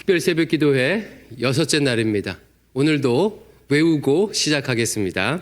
특별 새벽 기도회 6째 날입니다. 오늘도 외우고 시작하겠습니다.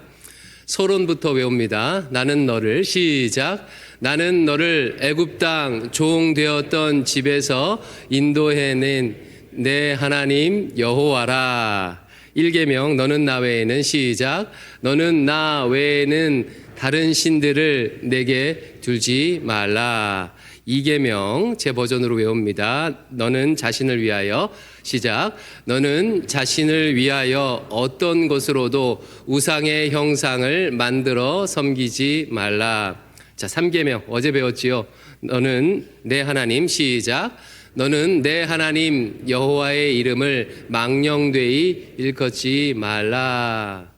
서론부터 외웁니다. 나는 너를 시작. 나는 너를 애굽 땅 종 되었던 집에서 인도해낸 내 하나님 여호와라. 1계명 너는 나 외에는 시작. 너는 나 외에는 다른 신들을 내게 두지 말라. 2계명 제 버전으로 외웁니다. 너는 자신을 위하여 시작. 너는 자신을 위하여 어떤 것으로도 우상의 형상을 만들어 섬기지 말라. 자, 3계명 어제 배웠지요. 너는 내 하나님 시작. 너는 내 하나님 여호와의 이름을 망령되이 일컫지 말라.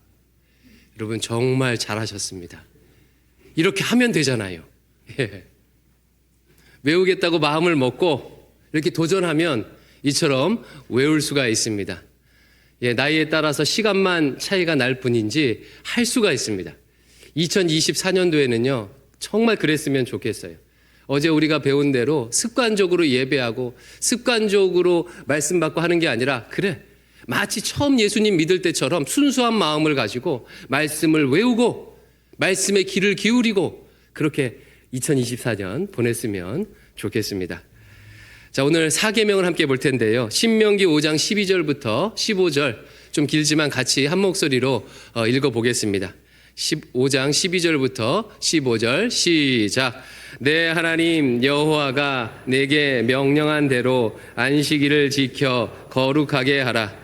여러분 정말 잘하셨습니다. 이렇게 하면 되잖아요. 외우겠다고 마음을 먹고 이렇게 도전하면 이처럼 외울 수가 있습니다. 나이에 따라서 시간만 차이가 날 뿐인지 할 수가 있습니다. 2024년도에는요 정말 그랬으면 좋겠어요. 어제 우리가 배운 대로 습관적으로 예배하고 습관적으로 말씀 받고 하는 게 아니라 그래 마치 처음 예수님 믿을 때처럼 순수한 마음을 가지고 말씀을 외우고 말씀에 귀를 기울이고 그렇게 2024년 보냈으면 좋겠습니다. 자, 오늘 4계명을 함께 볼 텐데요. 신명기 5장 12절부터 15절 좀 길지만 같이 한 목소리로 읽어보겠습니다. 5장 12절부터 15절 시작. 내 하나님 여호와가 내게 명령한 대로 안식일을 지켜 거룩하게 하라.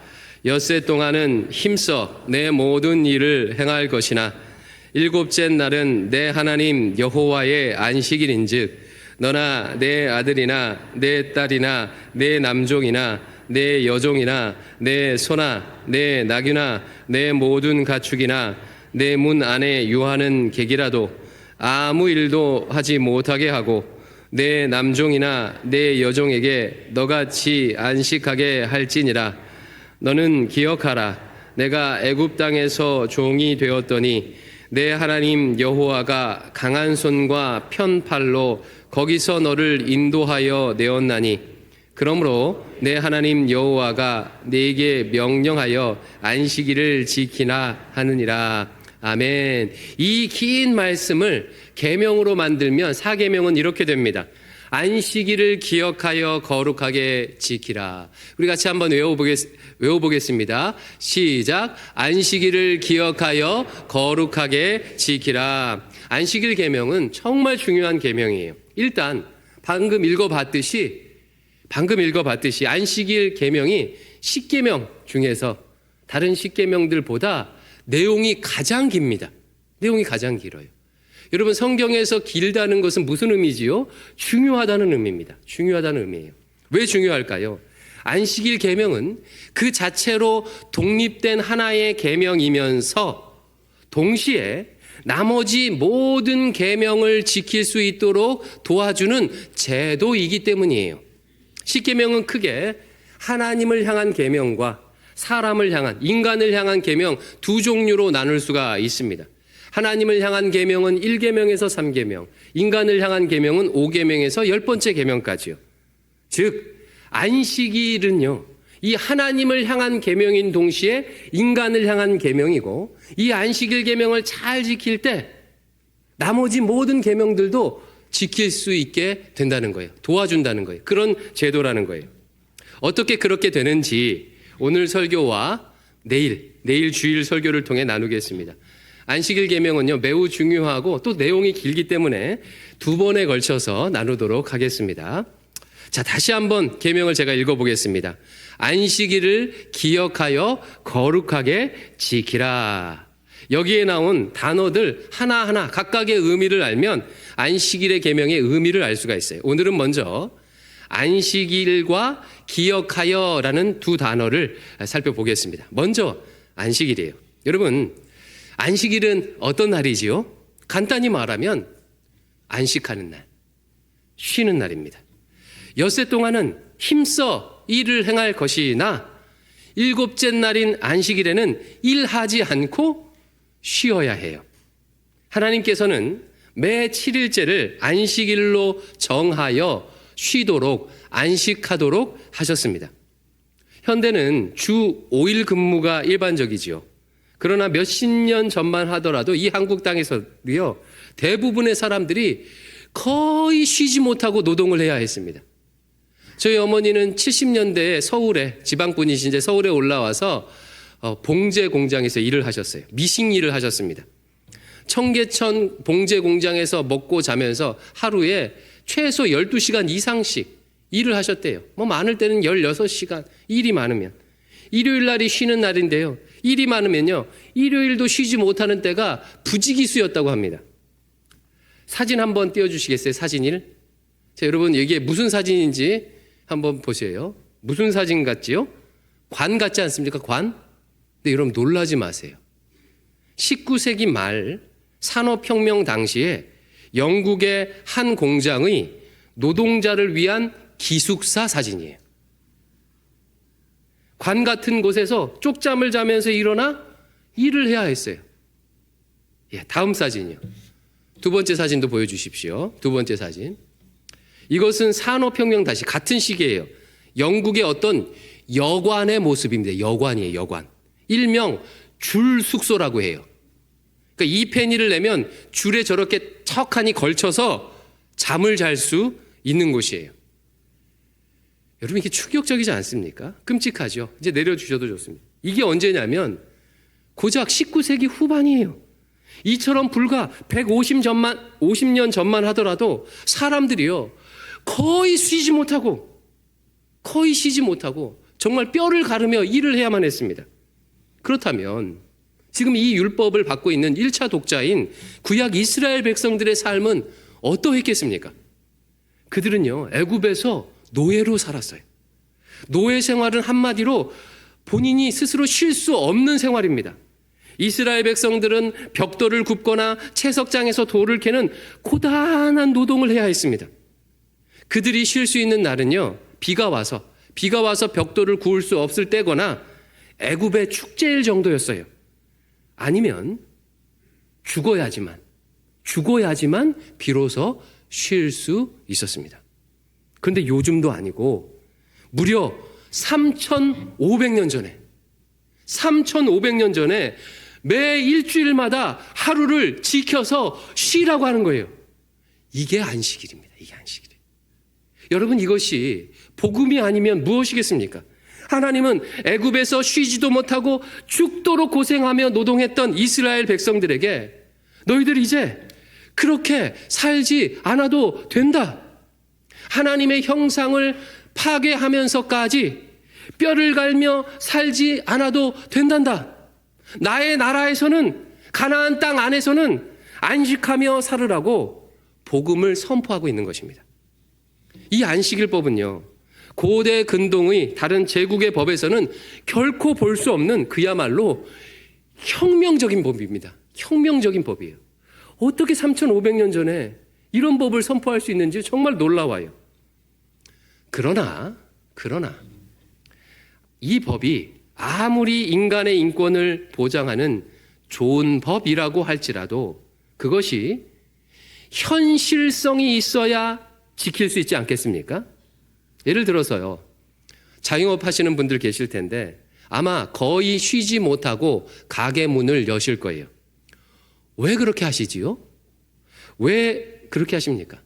엿새 동안은 힘써 내 모든 일을 행할 것이나 일곱째 날은 내 하나님 여호와의 안식일인즉 너나 내 아들이나 내 딸이나 내 남종이나 내 여종이나 내 소나 내 나귀나 내 모든 가축이나 내 문 안에 유하는 객이라도 아무 일도 하지 못하게 하고 내 남종이나 내 여종에게 너같이 안식하게 할지니라. 너는 기억하라. 내가 애굽 땅에서 종이 되었더니 내 하나님 여호와가 강한 손과 편팔로 거기서 너를 인도하여 내었나니 그러므로 내 하나님 여호와가 네게 명령하여 안식일을 지키나 하느니라. 아멘. 이 긴 말씀을 계명으로 만들면 4계명은 이렇게 됩니다. 안식일을 기억하여 거룩하게 지키라. 우리 같이 한번 외워보겠습니다. 시작. 안식일을 기억하여 거룩하게 지키라. 안식일 계명은 정말 중요한 계명이에요. 일단 방금 읽어봤듯이 안식일 계명이 10계명 중에서 다른 10계명들보다 내용이 가장 깁니다. 내용이 가장 길어요. 여러분 성경에서 길다는 것은 무슨 의미지요? 중요하다는 의미입니다. 중요하다는 의미예요. 왜 중요할까요? 안식일 계명은 그 자체로 독립된 하나의 계명이면서 동시에 나머지 모든 계명을 지킬 수 있도록 도와주는 제도이기 때문이에요. 10계명은 크게 하나님을 향한 계명과 사람을 향한, 인간을 향한 계명 두 종류로 나눌 수가 있습니다. 하나님을 향한 계명은 1계명에서 3계명, 인간을 향한 계명은 5계명에서 10번째 계명까지요. 즉 안식일은요, 이 하나님을 향한 계명인 동시에 인간을 향한 계명이고 이 안식일 계명을 잘 지킬 때 나머지 모든 계명들도 지킬 수 있게 된다는 거예요. 도와준다는 거예요. 그런 제도라는 거예요. 어떻게 그렇게 되는지 오늘 설교와 내일 주일 설교를 통해 나누겠습니다. 안식일 계명은요 매우 중요하고 또 내용이 길기 때문에 2번에 걸쳐서 나누도록 하겠습니다. 자, 다시 한번 계명을 제가 읽어보겠습니다. 안식일을 기억하여 거룩하게 지키라. 여기에 나온 단어들 하나하나 각각의 의미를 알면 안식일의 계명의 의미를 알 수가 있어요. 오늘은 먼저 안식일과 기억하여라는 두 단어를 살펴보겠습니다. 먼저 안식일이에요. 여러분 안식일은 어떤 날이지요? 간단히 말하면 안식하는 날, 쉬는 날입니다. 엿새 동안은 힘써 일을 행할 것이나 일곱째 날인 안식일에는 일하지 않고 쉬어야 해요. 하나님께서는 매 7일째를 안식일로 정하여 쉬도록 안식하도록 하셨습니다. 현대는 주 5일 근무가 일반적이지요. 그러나 몇십 년 전만 하더라도 이 한국 땅에서도요, 대부분의 사람들이 거의 쉬지 못하고 노동을 해야 했습니다. 저희 어머니는 70년대에 서울에, 지방분이신데 서울에 올라와서 봉제 공장에서 일을 하셨어요. 미싱 일을 하셨습니다. 청계천 봉제 공장에서 먹고 자면서 하루에 최소 12시간 이상씩 일을 하셨대요. 뭐 많을 때는 16시간, 일이 많으면. 일요일 날이 쉬는 날인데요. 일이 많으면요, 일요일도 쉬지 못하는 때가 부지기수였다고 합니다. 사진 한번 띄워주시겠어요? 사진 1. 자, 여러분 이게 무슨 사진인지 한번 보세요. 무슨 사진 같지요? 관 같지 않습니까? 관? 근데 여러분 놀라지 마세요. 19세기 말 산업혁명 당시에 영국의 한 공장의 노동자를 위한 기숙사 사진이에요. 관 같은 곳에서 쪽잠을 자면서 일어나 일을 해야 했어요. 예, 다음 사진이요. 두 번째 사진도 보여주십시오. 두 번째 사진. 이것은 산업혁명 당시 같은 시기예요. 영국의 어떤 여관의 모습입니다. 여관이에요. 여관. 일명 줄 숙소라고 해요. 그러니까 이 페니를 내면 줄에 저렇게 척하니 걸쳐서 잠을 잘 수 있는 곳이에요. 여러분 이게 충격적이지 않습니까? 끔찍하죠. 이제 내려주셔도 좋습니다. 이게 언제냐면 고작 19세기 후반이에요. 이처럼 불과 50년 전만 하더라도 사람들이요, 거의 쉬지 못하고 정말 뼈를 가르며 일을 해야만 했습니다. 그렇다면 지금 이 율법을 받고 있는 1차 독자인 구약 이스라엘 백성들의 삶은 어떠했겠습니까? 그들은요, 애굽에서 노예로 살았어요. 노예 생활은 한마디로 본인이 스스로 쉴 수 없는 생활입니다. 이스라엘 백성들은 벽돌을 굽거나 채석장에서 돌을 캐는 고단한 노동을 해야 했습니다. 그들이 쉴 수 있는 날은요, 비가 와서 벽돌을 구울 수 없을 때거나 애굽의 축제일 정도였어요. 아니면 죽어야지만 비로소 쉴 수 있었습니다. 그런데 요즘도 아니고 무려 3,500년 전에 매 일주일마다 하루를 지켜서 쉬라고 하는 거예요. 이게 안식일입니다. 이게 안식일. 여러분 이것이 복음이 아니면 무엇이겠습니까? 하나님은 애굽에서 쉬지도 못하고 죽도록 고생하며 노동했던 이스라엘 백성들에게 너희들 이제 그렇게 살지 않아도 된다. 하나님의 형상을 파괴하면서까지 뼈를 갈며 살지 않아도 된단다. 나의 나라에서는, 가나안 땅 안에서는 안식하며 살으라고 복음을 선포하고 있는 것입니다. 이 안식일법은요, 고대 근동의 다른 제국의 법에서는 결코 볼 수 없는 그야말로 혁명적인 법입니다. 혁명적인 법이에요. 어떻게 3,500년 전에 이런 법을 선포할 수 있는지 정말 놀라워요. 그러나 이 법이 아무리 인간의 인권을 보장하는 좋은 법이라고 할지라도 그것이 현실성이 있어야 지킬 수 있지 않겠습니까? 예를 들어서요, 자영업 하시는 분들 계실 텐데 아마 거의 쉬지 못하고 가게 문을 여실 거예요. 왜 그렇게 하시지요? 왜 그렇게 하십니까?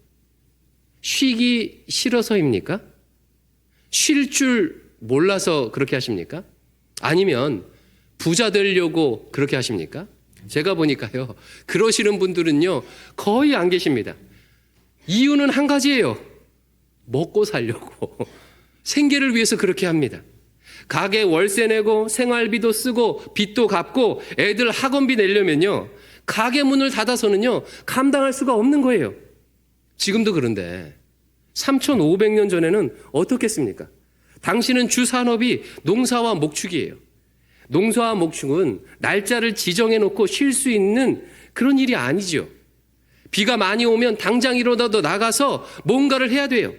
쉬기 싫어서입니까? 쉴 줄 몰라서 그렇게 하십니까? 아니면 부자 되려고 그렇게 하십니까? 제가 보니까요, 그러시는 분들은요 거의 안 계십니다. 이유는 한 가지예요. 먹고 살려고. 생계를 위해서 그렇게 합니다. 가게 월세 내고 생활비도 쓰고 빚도 갚고 애들 학원비 내려면요, 가게 문을 닫아서는요 감당할 수가 없는 거예요. 지금도 그런데 3,500년 전에는 어떻겠습니까? 당시는 주 산업이 농사와 목축이에요. 농사와 목축은 날짜를 지정해 놓고 쉴 수 있는 그런 일이 아니죠. 비가 많이 오면 당장이라도 나가서 뭔가를 해야 돼요.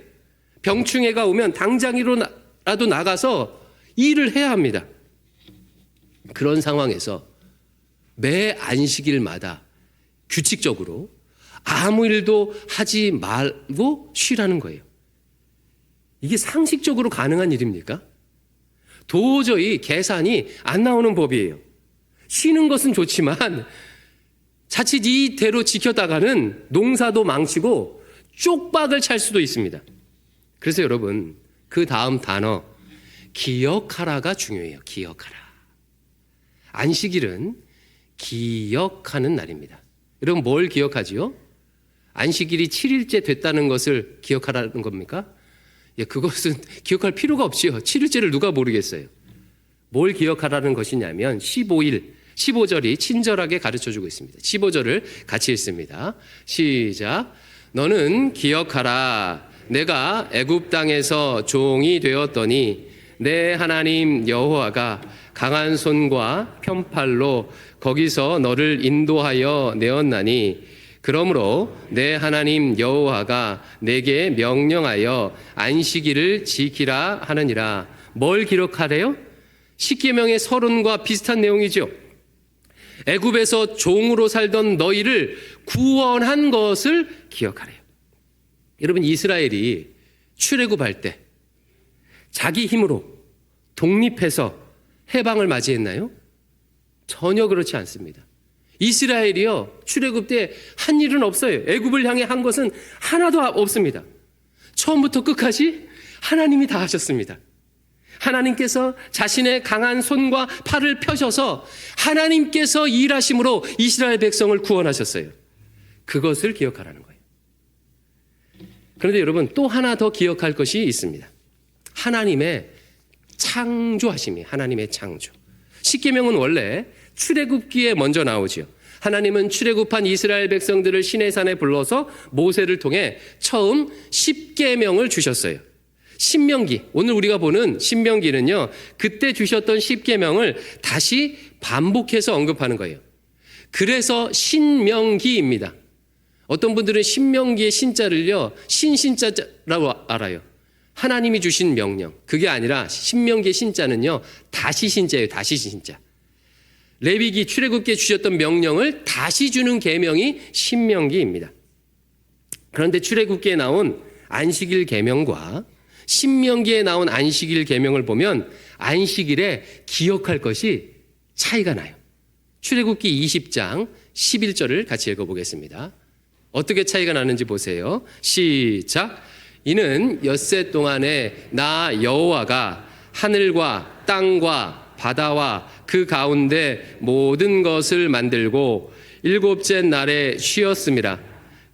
병충해가 오면 당장이라도 나가서 일을 해야 합니다. 그런 상황에서 매 안식일마다 규칙적으로 아무 일도 하지 말고 쉬라는 거예요. 이게 상식적으로 가능한 일입니까? 도저히 계산이 안 나오는 법이에요. 쉬는 것은 좋지만 자칫 이대로 지켰다가는 농사도 망치고 쪽박을 찰 수도 있습니다. 그래서 여러분, 그 다음 단어 기억하라가 중요해요. 기억하라. 안식일은 기억하는 날입니다. 여러분, 뭘 기억하지요? 안식일이 7일째 됐다는 것을 기억하라는 겁니까? 예, 그것은 기억할 필요가 없지요. 7일째를 누가 모르겠어요. 뭘 기억하라는 것이냐면 15절이 친절하게 가르쳐주고 있습니다. 15절을 같이 읽습니다. 시작. 너는 기억하라. 내가 애굽 땅에서 종이 되었더니 내 하나님 여호와가 강한 손과 편팔로 거기서 너를 인도하여 내었나니 그러므로 내 하나님 여호와가 내게 명령하여 안식일을 지키라 하느니라. 뭘 기록하래요? 십계명의 서론과 비슷한 내용이죠. 애굽에서 종으로 살던 너희를 구원한 것을 기억하래요. 여러분, 이스라엘이 출애굽할 때 자기 힘으로 독립해서 해방을 맞이했나요? 전혀 그렇지 않습니다. 이스라엘이요, 출애굽 때 한 일은 없어요. 애굽을 향해 한 것은 하나도 없습니다. 처음부터 끝까지 하나님이 다 하셨습니다. 하나님께서 자신의 강한 손과 팔을 펴셔서 하나님께서 일하심으로 이스라엘 백성을 구원하셨어요. 그것을 기억하라는 거예요. 그런데 여러분, 또 하나 더 기억할 것이 있습니다. 하나님의 창조하심이, 하나님의 창조. 십계명은 원래 출애굽기에 먼저 나오지요. 하나님은 출애굽한 이스라엘 백성들을 시내산에 불러서 모세를 통해 처음 십계명을 주셨어요. 신명기, 오늘 우리가 보는 신명기는요, 그때 주셨던 십계명을 다시 반복해서 언급하는 거예요. 그래서 신명기입니다. 어떤 분들은 신명기의 신자를요, 신자라고 알아요. 하나님이 주신 명령. 그게 아니라 신명기의 신자는요, 다시 신자예요. 다시 신자. 레위기 출애굽기에 주셨던 명령을 다시 주는 계명이 신명기입니다. 그런데 출애굽기에 나온 안식일 계명과 신명기에 나온 안식일 계명을 보면 안식일에 기억할 것이 차이가 나요. 출애굽기 20장 11절을 같이 읽어보겠습니다. 어떻게 차이가 나는지 보세요. 시작. 이는 엿새 동안에 나 여호와가 하늘과 땅과 바다와 그 가운데 모든 것을 만들고 일곱째 날에 쉬었음이라.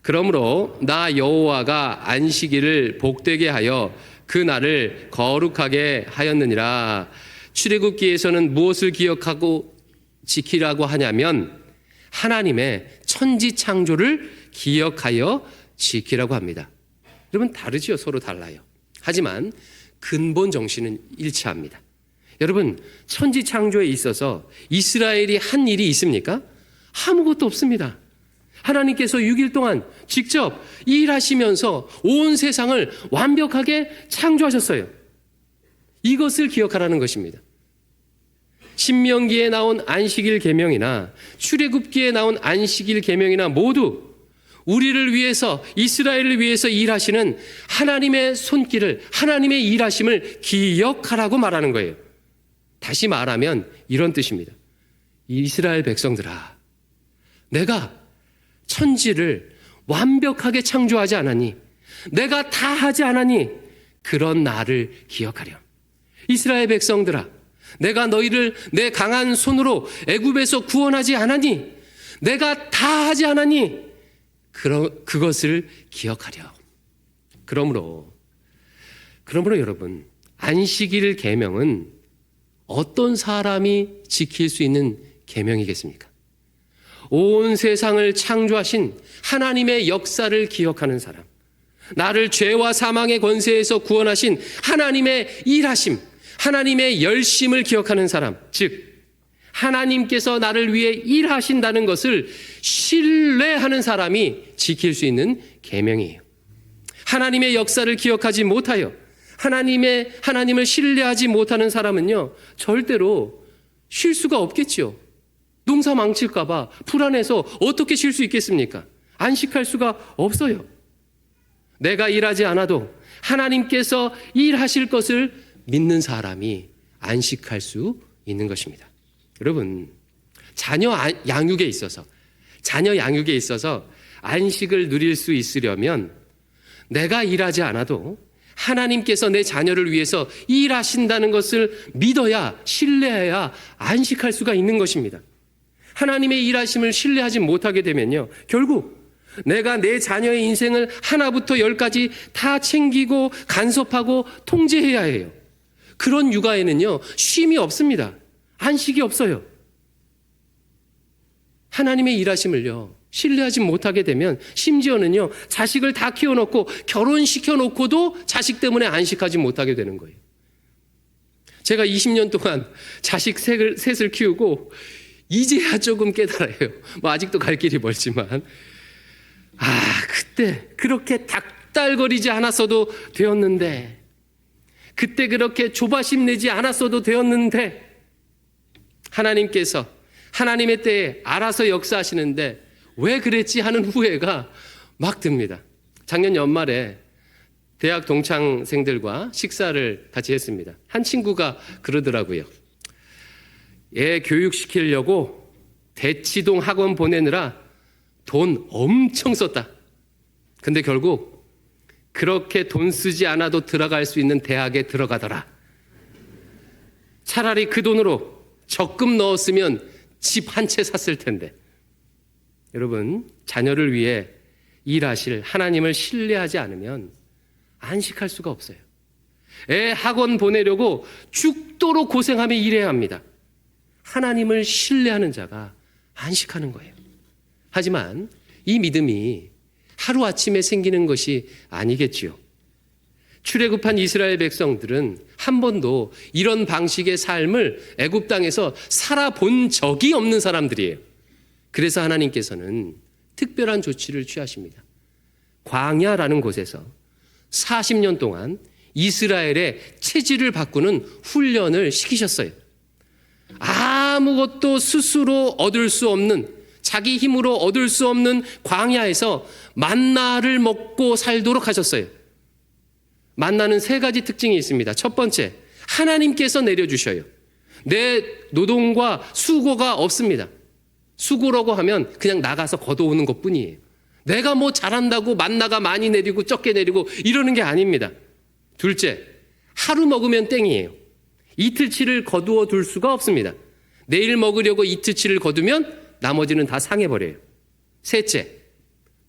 그러므로 나 여호와가 안식일을 복되게 하여 그 날을 거룩하게 하였느니라. 출애굽기에서는 무엇을 기억하고 지키라고 하냐면 하나님의 천지 창조를 기억하여 지키라고 합니다. 여러분, 다르지요. 서로 달라요. 하지만 근본 정신은 일치합니다. 여러분, 천지 창조에 있어서 이스라엘이 한 일이 있습니까? 아무것도 없습니다. 하나님께서 6일 동안 직접 일하시면서 온 세상을 완벽하게 창조하셨어요. 이것을 기억하라는 것입니다. 신명기에 나온 안식일 계명이나 출애굽기에 나온 안식일 계명이나 모두 우리를 위해서, 이스라엘을 위해서 일하시는 하나님의 손길을, 하나님의 일하심을 기억하라고 말하는 거예요. 다시 말하면 이런 뜻입니다. 이스라엘 백성들아, 내가 천지를 완벽하게 창조하지 않았니? 내가 다 하지 않았니? 그런 나를 기억하렴. 이스라엘 백성들아, 내가 너희를 내 강한 손으로 애굽에서 구원하지 않았니? 내가 다 하지 않았니? 그것을 기억하렴. 그러므로 여러분, 안식일 계명은 어떤 사람이 지킬 수 있는 계명이겠습니까? 온 세상을 창조하신 하나님의 역사를 기억하는 사람, 나를 죄와 사망의 권세에서 구원하신 하나님의 일하심, 하나님의 열심을 기억하는 사람, 즉 하나님께서 나를 위해 일하신다는 것을 신뢰하는 사람이 지킬 수 있는 계명이에요. 하나님의 역사를 기억하지 못하여 하나님을 신뢰하지 못하는 사람은요, 절대로 쉴 수가 없겠죠. 농사 망칠까 봐 불안해서 어떻게 쉴 수 있겠습니까? 안식할 수가 없어요. 내가 일하지 않아도 하나님께서 일하실 것을 믿는 사람이 안식할 수 있는 것입니다. 여러분, 자녀 양육에 있어서 안식을 누릴 수 있으려면 내가 일하지 않아도 하나님께서 내 자녀를 위해서 일하신다는 것을 믿어야, 신뢰해야 안식할 수가 있는 것입니다. 하나님의 일하심을 신뢰하지 못하게 되면요, 결국 내가 내 자녀의 인생을 하나부터 열까지 다 챙기고 간섭하고 통제해야 해요. 그런 육아에는요, 쉼이 없습니다. 안식이 없어요. 하나님의 일하심을요, 신뢰하지 못하게 되면 심지어는요, 자식을 다 키워놓고 결혼시켜놓고도 자식 때문에 안식하지 못하게 되는 거예요. 제가 20년 동안 자식 셋을 키우고 이제야 조금 깨달아요. 아직도 갈 길이 멀지만, 그때 그렇게 닥달거리지 않았어도 되었는데, 그때 그렇게 조바심 내지 않았어도 되었는데, 하나님께서 하나님의 때에 알아서 역사하시는데 왜 그랬지 하는 후회가 막 듭니다. 작년 연말에 대학 동창생들과 식사를 같이 했습니다. 한 친구가 그러더라고요. 애 교육시키려고 대치동 학원 보내느라 돈 엄청 썼다. 근데 결국 그렇게 돈 쓰지 않아도 들어갈 수 있는 대학에 들어가더라. 차라리 그 돈으로 적금 넣었으면 집 한 채 샀을 텐데. 여러분, 자녀를 위해 일하실 하나님을 신뢰하지 않으면 안식할 수가 없어요. 애 학원 보내려고 죽도록 고생하며 일해야 합니다. 하나님을 신뢰하는 자가 안식하는 거예요. 하지만 이 믿음이 하루아침에 생기는 것이 아니겠지요. 출애굽한 이스라엘 백성들은 한 번도 이런 방식의 삶을 애굽 땅에서 살아본 적이 없는 사람들이에요. 그래서 하나님께서는 특별한 조치를 취하십니다. 광야라는 곳에서 40년 동안 이스라엘의 체질을 바꾸는 훈련을 시키셨어요. 아무것도 스스로 얻을 수 없는, 자기 힘으로 얻을 수 없는 광야에서 만나를 먹고 살도록 하셨어요. 만나는 3가지 특징이 있습니다. 첫 번째, 하나님께서 내려주셔요. 내 노동과 수고가 없습니다. 수고라고 하면 그냥 나가서 걷어오는 것뿐이에요. 내가 뭐 잘한다고 만나가 많이 내리고 적게 내리고 이러는 게 아닙니다. 둘째, 하루 먹으면 땡이에요. 이틀치를 거두어 둘 수가 없습니다. 내일 먹으려고 이틀치를 거두면 나머지는 다 상해버려요. 셋째,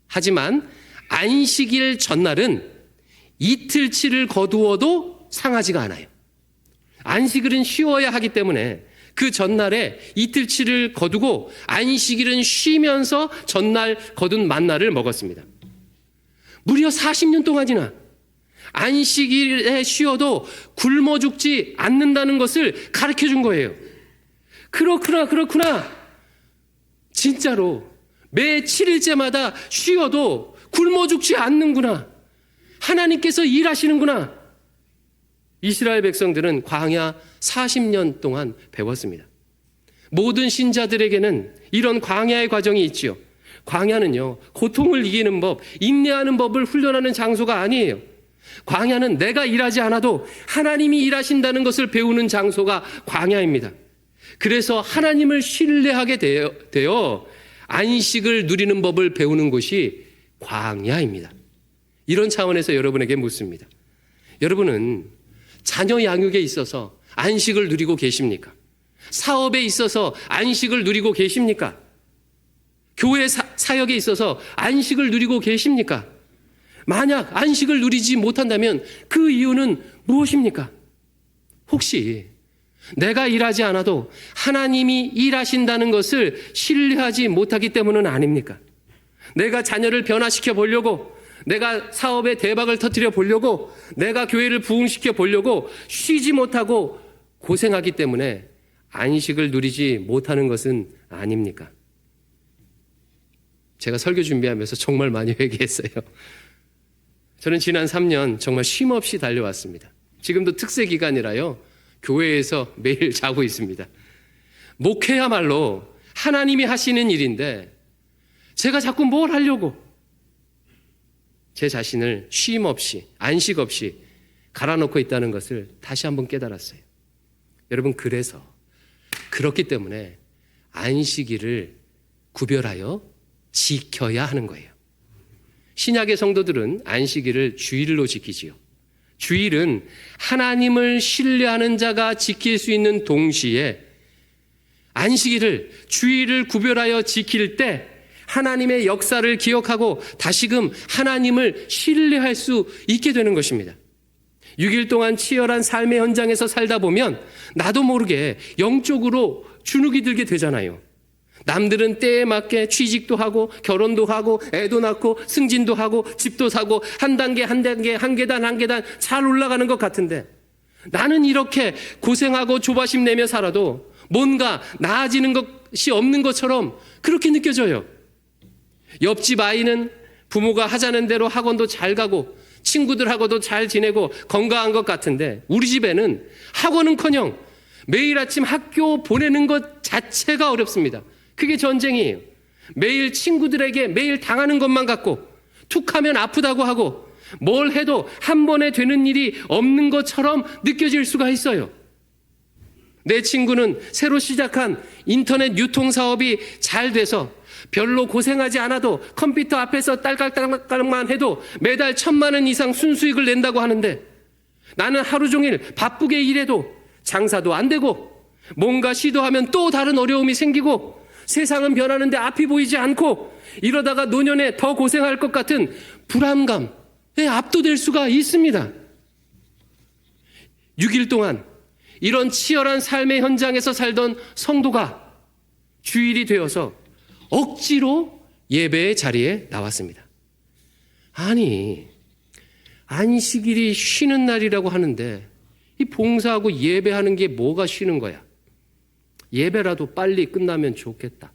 하지만 안식일 전날은 이틀치를 거두어도 상하지가 않아요. 안식일은 쉬어야 하기 때문에 그 전날에 이틀치를 거두고 안식일은 쉬면서 전날 거둔 만나를 먹었습니다. 무려 40년 동안이나 안식일에 쉬어도 굶어 죽지 않는다는 것을 가르쳐 준 거예요. 그렇구나. 진짜로 매 7일째마다 쉬어도 굶어 죽지 않는구나. 하나님께서 일하시는구나. 이스라엘 백성들은 광야 40년 동안 배웠습니다. 모든 신자들에게는 이런 광야의 과정이 있지요. 광야는요, 고통을 이기는 법, 인내하는 법을 훈련하는 장소가 아니에요. 광야는 내가 일하지 않아도 하나님이 일하신다는 것을 배우는 장소가 광야입니다. 그래서 하나님을 신뢰하게 되어 안식을 누리는 법을 배우는 곳이 광야입니다. 이런 차원에서 여러분에게 묻습니다. 여러분은 자녀 양육에 있어서 안식을 누리고 계십니까? 사업에 있어서 안식을 누리고 계십니까? 교회 사역에 있어서 안식을 누리고 계십니까? 만약 안식을 누리지 못한다면 그 이유는 무엇입니까? 혹시 내가 일하지 않아도 하나님이 일하신다는 것을 신뢰하지 못하기 때문은 아닙니까? 내가 자녀를 변화시켜 보려고, 내가 사업에 대박을 터뜨려 보려고, 내가 교회를 부흥시켜 보려고 쉬지 못하고 고생하기 때문에 안식을 누리지 못하는 것은 아닙니까? 제가 설교 준비하면서 정말 많이 회개했어요. 저는 지난 3년 정말 쉼없이 달려왔습니다. 지금도 특세 기간이라요, 교회에서 매일 자고 있습니다. 목회야말로 하나님이 하시는 일인데 제가 자꾸 뭘 하려고 제 자신을 쉼 없이, 안식 없이 갈아놓고 있다는 것을 다시 한번 깨달았어요. 여러분, 그렇기 때문에 안식일을 구별하여 지켜야 하는 거예요. 신약의 성도들은 안식일을 주일로 지키지요. 주일은 하나님을 신뢰하는 자가 지킬 수 있는 동시에 안식일을, 주일을 구별하여 지킬 때 하나님의 역사를 기억하고 다시금 하나님을 신뢰할 수 있게 되는 것입니다. 6일 동안 치열한 삶의 현장에서 살다 보면 나도 모르게 영적으로 주눅이 들게 되잖아요. 남들은 때에 맞게 취직도 하고 결혼도 하고 애도 낳고 승진도 하고 집도 사고 한 단계 한 단계 한 계단 한 계단 잘 올라가는 것 같은데 나는 이렇게 고생하고 조바심 내며 살아도 뭔가 나아지는 것이 없는 것처럼 그렇게 느껴져요. 옆집 아이는 부모가 하자는 대로 학원도 잘 가고 친구들하고도 잘 지내고 건강한 것 같은데 우리 집에는 학원은커녕 매일 아침 학교 보내는 것 자체가 어렵습니다. 그게 전쟁이에요. 매일 친구들에게 매일 당하는 것만 같고 툭하면 아프다고 하고 뭘 해도 한 번에 되는 일이 없는 것처럼 느껴질 수가 있어요. 내 친구는 새로 시작한 인터넷 유통사업이 잘 돼서 별로 고생하지 않아도 컴퓨터 앞에서 딸깍딸깍만 해도 매달 1,000만 원 이상 순수익을 낸다고 하는데 나는 하루 종일 바쁘게 일해도 장사도 안 되고 뭔가 시도하면 또 다른 어려움이 생기고 세상은 변하는데 앞이 보이지 않고 이러다가 노년에 더 고생할 것 같은 불안감에 압도될 수가 있습니다. 6일 동안 이런 치열한 삶의 현장에서 살던 성도가 주일이 되어서 억지로 예배의 자리에 나왔습니다. 아니, 안식일이 쉬는 날이라고 하는데 이 봉사하고 예배하는 게 뭐가 쉬는 거야? 예배라도 빨리 끝나면 좋겠다.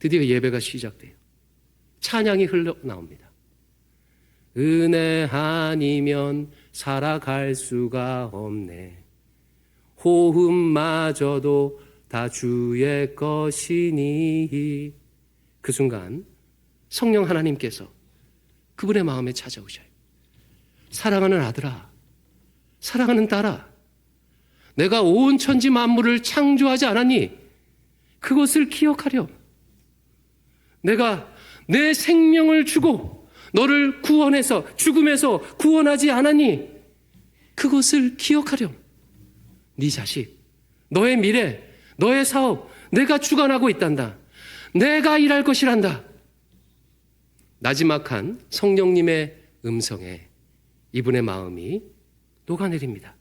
드디어 예배가 시작돼요. 찬양이 흘러나옵니다. 은혜 아니면 살아갈 수가 없네. 호흡마저도 다 주의 것이니. 그 순간 성령 하나님께서 그분의 마음에 찾아오셔요. 사랑하는 아들아, 사랑하는 딸아, 내가 온 천지 만물을 창조하지 않았니? 그것을 기억하렴. 내가 내 생명을 주고 너를 구원해서 죽음에서 구원하지 않았니? 그것을 기억하렴. 네 자식, 너의 미래, 너의 사업 내가 주관하고 있단다. 내가 일할 것이란다. 나지막한 성령님의 음성에 이분의 마음이 녹아내립니다.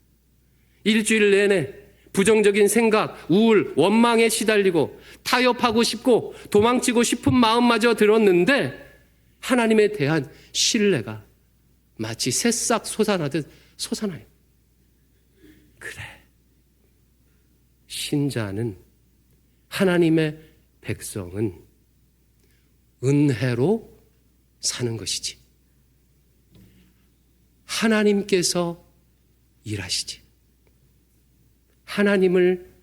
일주일 내내 부정적인 생각, 우울, 원망에 시달리고 타협하고 싶고 도망치고 싶은 마음마저 들었는데 하나님에 대한 신뢰가 마치 새싹 솟아나듯 솟아나요. 그래, 신자는, 하나님의 백성은 은혜로 사는 것이지. 하나님께서 일하시지. 하나님을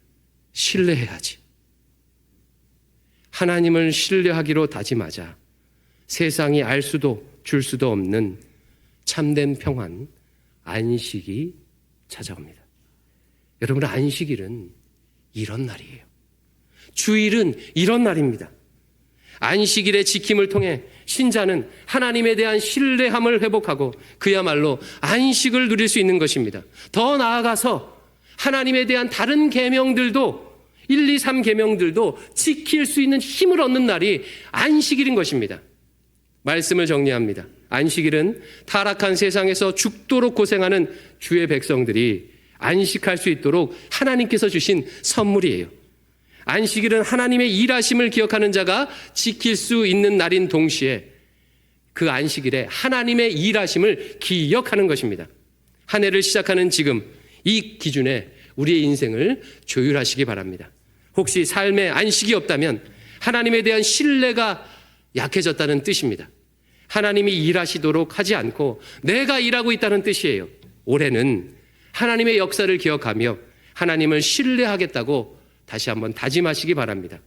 신뢰해야지. 하나님을 신뢰하기로 다짐하자 세상이 알 수도 줄 수도 없는 참된 평안, 안식이 찾아옵니다. 여러분, 안식일은 이런 날이에요. 주일은 이런 날입니다. 안식일의 지킴을 통해 신자는 하나님에 대한 신뢰함을 회복하고 그야말로 안식을 누릴 수 있는 것입니다. 더 나아가서 하나님에 대한 다른 계명들도 1, 2, 3 계명들도 지킬 수 있는 힘을 얻는 날이 안식일인 것입니다. 말씀을 정리합니다. 안식일은 타락한 세상에서 죽도록 고생하는 주의 백성들이 안식할 수 있도록 하나님께서 주신 선물이에요. 안식일은 하나님의 일하심을 기억하는 자가 지킬 수 있는 날인 동시에 그 안식일에 하나님의 일하심을 기억하는 것입니다. 한 해를 시작하는 지금 이 기준에 우리의 인생을 조율하시기 바랍니다. 혹시 삶에 안식이 없다면 하나님에 대한 신뢰가 약해졌다는 뜻입니다. 하나님이 일하시도록 하지 않고 내가 일하고 있다는 뜻이에요. 올해는 하나님의 역사를 기억하며 하나님을 신뢰하겠다고 다시 한번 다짐하시기 바랍니다.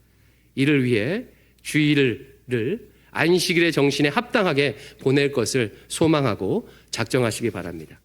이를 위해 주일을 안식일의 정신에 합당하게 보낼 것을 소망하고 작정하시기 바랍니다.